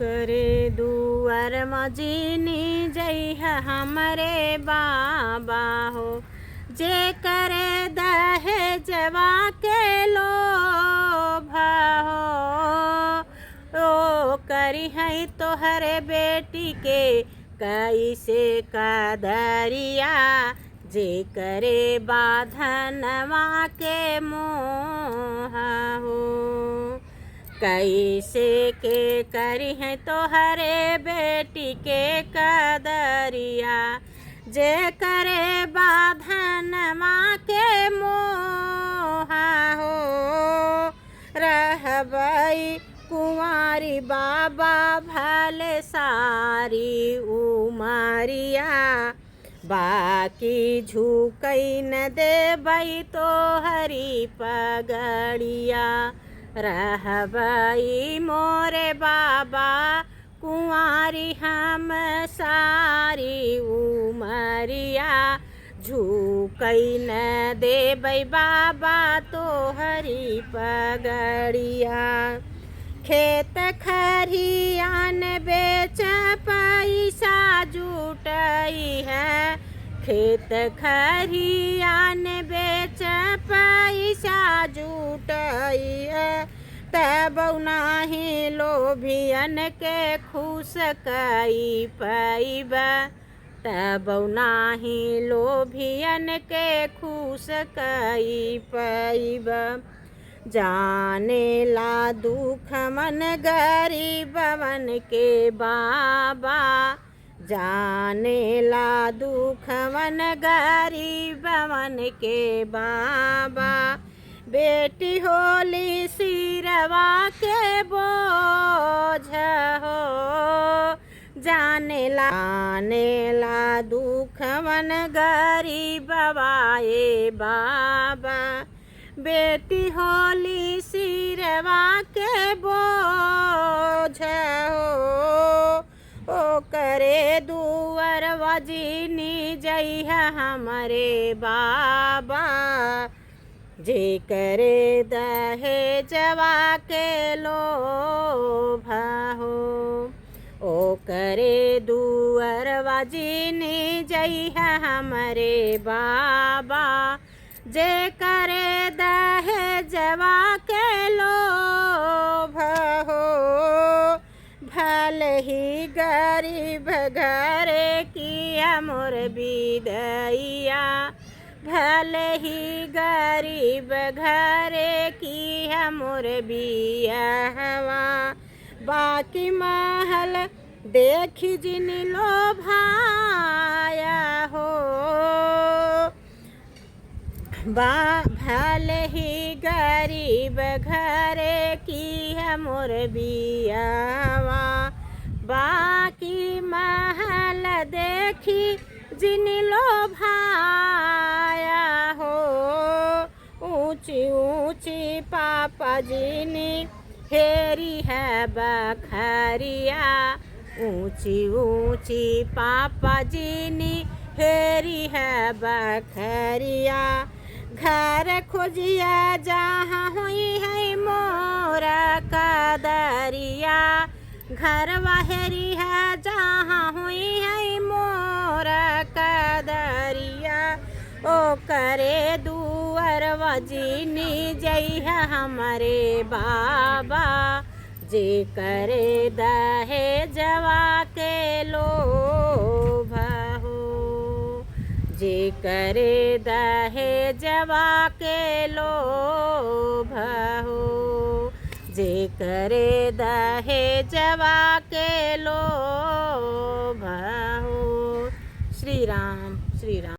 करे दुआर मजीनी जइह हमरे बाबा हो। जे करे दहेजवा के लोभ हो, ओ करी है तोहरे बेटी के कैसे कदरिया। जे करे बाधनवा के मोह हो, कैसे के करी है तोहरे बेटी के कदरिया। जे करे बाधनवा के मोह हो, रहबई कुंवारी बाबा भले सारी उमरिया। बाकी झुकई न देबई तोहरी पगड़िया। रहबई मोरे बाबा कुंवारी हम सारी उमरिया। झुकई न देबई बाबा तोहरी पगड़िया। खेत खरियान बेच पैसा जुटई है। खेत खरियान बेच पैसा जुटई है। तब नाही लोभियन के खुश कई पैब। तब नाही लोभियन के खुश कई पैब। जाने ला दुख मन गरीबवन के बाबा। जाने ला दुख मन गरीबवन के बाबा। बेटी होली सिरवा के बोझ हो, जाने ला दुख मन गरीबवा ए बाबा। बेटी होली सिरवा के बोझ हो, ओ करे दुआर वजीनी जइह हमरे बाबा। जे करे दहेजवा के लोभ हो, ओ करे दुआर वजीनी जइह हमरे बाबा। जे करे दहेजवा के लोभ हो, भले ही गरीब घरे किया मोर बिदैया। भले ही गरीब घरे किया मोर बियाहवा। बाकी महल देखी जिन लोभाया हो, भले ही गरीब घरे किया मोर बियावा। बाकी महल देखी जिन लोभाया हो, ऊंची ऊंची पापा जिनी हेरी है बखरिया। ऊंची ऊंची पापा जिनी हेरी है बखरिया। घर खोजिया जहाँ हुई है मोरा कदरिया। घर वहेरी है जहाँ हुई है मोरा कदरिया। ओ करे दुआर वजीनी जइह हमरे बाबा। जे करे दहेजवा के लोभ हो, जे करे दहेजवा के लोभ हो, जे करे दहेजवा के लोभ हो। श्री राम श्री राम।